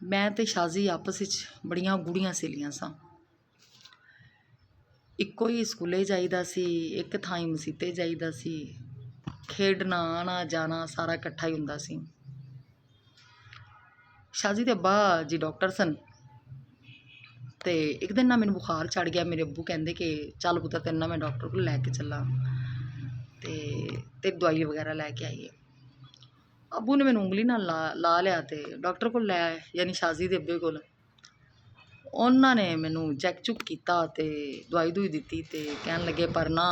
मैं तो शाजी आपस ਵਿੱਚ ਬੜੀਆਂ ਗੂੜੀਆਂ ਸਹੇਲੀਆਂ ਸਾਂ। ਇੱਕੋ ਹੀ ਸਕੂਲੇ ਜਾਈਦਾ ਸੀ, ਇੱਕ ਥਾਂ ਹੀ ਮਸੀਤੇ ਜਾਈਦਾ ਸੀ, ਖੇਡਣਾ ਆਉਣਾ ਜਾਣਾ ਸਾਰਾ ਇਕੱਠਾ ਹੀ ਹੁੰਦਾ ਸੀ। शाजी ਦੇ ਅੱਬਾ ਜੀ ਡਾਕਟਰ ਸਨ ਤੇ ਇੱਕ ਦਿਨ ਨਾ ਮੈਨੂੰ ਬੁਖਾਰ ਚੜ ਗਿਆ। ਮੇਰੇ ਅੱਬੂ ਕਹਿੰਦੇ ਕਿ ਚੱਲ ਪੁੱਤਰ ਤੈਨੂੰ ਨਾ ਮੈਂ ਡਾਕਟਰ ਕੋਲ ਲੈ ਕੇ ਚੱਲਾਂ ਤੇ ਦਵਾਈ ਵਗੈਰਾ ਲੈ ਕੇ ਆਈਏ। ਅੱਬੂ ਨੇ ਮੈਨੂੰ ਉਂਗਲੀ ਨਾਲ ਲਾ ਲਿਆ ਤੇ ਡਾਕਟਰ ਕੋਲ ਲੈ ਆਏ, ਯਾਨੀ शाजी ਦੇ ਅੱਬੇ ਕੋਲ। ਉਹਨਾਂ ਨੇ ਮੈਨੂੰ ਚੈੱਕ ਚੁੱਕ ਕੀਤਾ ਤੇ ਦਵਾਈ ਦੂਈ ਦਿੱਤੀ ਤੇ ਕਹਿਣ ਲੱਗੇ ਪਰ ਨਾ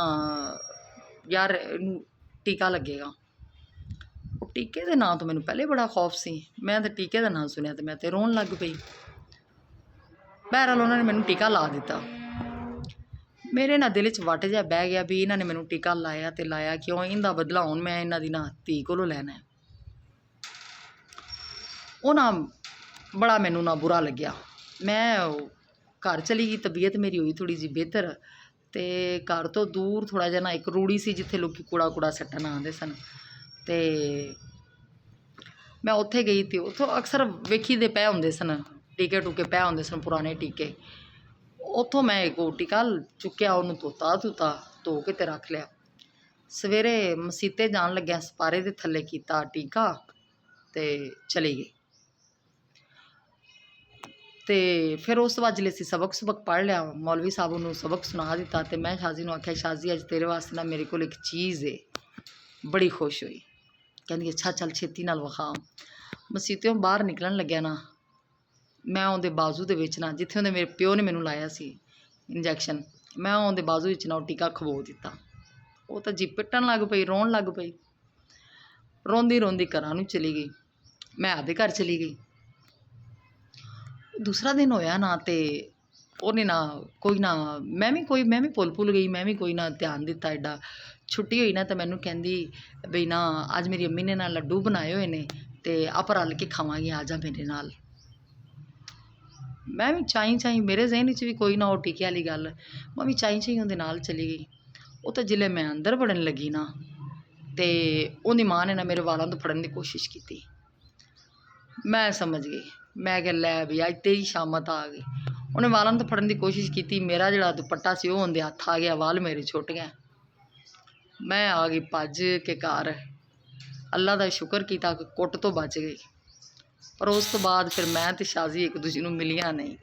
ਯਾਰ ਇਹਨੂੰ ਟੀਕਾ ਲੱਗੇਗਾ। ਉਹ ਟੀਕੇ ਦੇ ਨਾਂ ਤੋਂ ਮੈਨੂੰ ਪਹਿਲੇ ਬੜਾ ਖੌਫ ਸੀ। ਮੈਂ ਤਾਂ ਟੀਕੇ ਦਾ ਨਾਂ ਸੁਣਿਆ ਤੇ ਮੈਂ ਤੇ ਰੋਣ ਲੱਗ ਪਈ। ਬਹਰਹਾਲ ਉਹਨਾਂ ਨੇ ਮੈਨੂੰ ਟੀਕਾ ਲਾ ਦਿੱਤਾ। ਮੇਰੇ ਨਾ ਦਿਲ 'ਚ ਵੱਟ ਜਿਹਾ ਬਹਿ ਗਿਆ ਵੀ ਇਹਨਾਂ ਨੇ ਮੈਨੂੰ ਟੀਕਾ ਲਾਇਆ ਤੇ ਲਾਇਆ ਕਿਉਂ, ਇਹਦਾ ਬਦਲਾ ਹੁਣ ਮੈਂ ਇਹਨਾਂ ਦੀ ਨਾ ਧੀ ਕੋਲੋਂ ਲੈਣਾ। ਉਹ ਨਾ ਬੜਾ ਮੈਨੂੰ ਨਾ ਬੁਰਾ ਲੱਗਿਆ। ਮੈਂ ਘਰ ਚਲੀ ਗਈ। ਤਬੀਅਤ ਮੇਰੀ ਹੋਈ ਥੋੜ੍ਹੀ ਜਿਹੀ ਬਿਹਤਰ ਤੇ ਘਰ ਤੋਂ ਦੂਰ ਥੋੜ੍ਹਾ ਜਿਹਾ ਨਾ ਇੱਕ ਰੂੜੀ ਸੀ ਜਿੱਥੇ ਲੋਕ ਕੂੜਾ ਸੱਟਣ ਆਉਂਦੇ ਸਨ ਤੇ ਮੈਂ ਉੱਥੇ ਗਈ ਤੇ ਉੱਥੋਂ ਅਕਸਰ ਵੇਖੀ ਦੇ ਪਏ ਹੁੰਦੇ ਸਨ, ਟੀਕੇ ਟੂਕੇ ਪਏ ਹੁੰਦੇ ਸਨ, ਪੁਰਾਣੇ ਟੀਕੇ। ਉੱਥੋਂ ਮੈਂ ਇੱਕ ਟੀਕਾ ਚੁੱਕਿਆ, ਉਹਨੂੰ ਧੋ ਕੇ ਤੇ ਰੱਖ ਲਿਆ। ਸਵੇਰੇ ਮਸੀਤੇ ਜਾਣ ਲੱਗਿਆ ਸਪਾਰੇ ਦੇ ਥੱਲੇ ਕੀਤਾ ਟੀਕਾ ਤੇ ਚਲੀ ਗਈ। ਤੇ ਫਿਰ ਉਸ ਤੋਂ ਬਾਅਦ ਜਿਹੜੇ ਅਸੀਂ ਸਬਕ ਪੜ੍ਹ ਲਿਆ, ਮੌਲਵੀ ਸਾਹਿਬ ਨੂੰ ਸਬਕ ਸੁਣਾ ਦਿੱਤਾ ਤੇ ਮੈਂ शाजी ਨੂੰ ਆਖਿਆ शाजी ਅੱਜ ਤੇਰੇ ਵਾਸਤੇ ਨਾ ਮੇਰੇ ਕੋਲ ਇੱਕ ਚੀਜ਼ ਹੈ। ਬੜੀ ਖੁਸ਼ ਹੋਈ, ਕਹਿੰਦੀ ਅੱਛਾ ਚੱਲ ਛੇਤੀ ਨਾਲ ਵਿਖਾ। ਮਸੀਤਿਓਂ ਬਾਹਰ ਨਿਕਲਣ ਲੱਗਿਆ ਨਾ ਮੈਂ ਉਹਦੇ ਬਾਜ਼ੂ ਦੇ ਵਿੱਚ ਨਾ ਜਿੱਥੇ ਉਹਦੇ ਮੇਰੇ ਪਿਓ ਨੇ ਮੈਨੂੰ ਲਾਇਆ ਸੀ ਇੰਜੈਕਸ਼ਨ, ਮੈਂ ਉਹਦੇ ਬਾਜ਼ੂ ਵਿੱਚ ਨਾ ਉਹ ਟੀਕਾ ਖਵੋ ਦਿੱਤਾ। ਉਹ ਤਾਂ ਜੀ ਪਿੱਟਣ ਲੱਗ ਪਈ, ਰੋਣ ਲੱਗ ਪਈ। ਰੋਂਦੀ ਰੋਂਦੀ ਘਰਾਂ ਨੂੰ ਚਲੀ ਗਈ। ਮੈਂ ਆਪਦੇ ਘਰ ਚਲੀ ਗਈ। दूसरा दिन होया ना तो उन्हें ना मैं भी भुल गई। मैं भी कोई ना ध्यान दिता एडा। छुट्टी हुई ना तो मैनू कहती बई ना अज मेरी अम्मी ने ना लड्डू बनाए हुए ने तो आप रल के खावांगे, आ जा मेरे नाल। मैं भी चाई मेरे जहन च भी कोई ना वो टीके वाली गल, मैं भी चाई उहदे नाल चली गई। वो तो जिले मैं अंदर वड़न लगी ना तो उहदी माँ ने ना मेरे वालों तो फड़न की कोशिश की। मैं समझ गई, मैं क्या लै भी अज तेरी शामत आ गई। उन्हें वालों तो फड़न की कोशिश की, मेरा जोड़ा दुपट्टा से उहदे हथ आ गया, वाल मेरे छुट गए। मैं आ गई भज के घर। अल्लाह का शुक्र किया कि कुट तो बच गई। पर उस तो बाद फिर मैं तो शाजी एक दूसरे को मिलियां नहीं।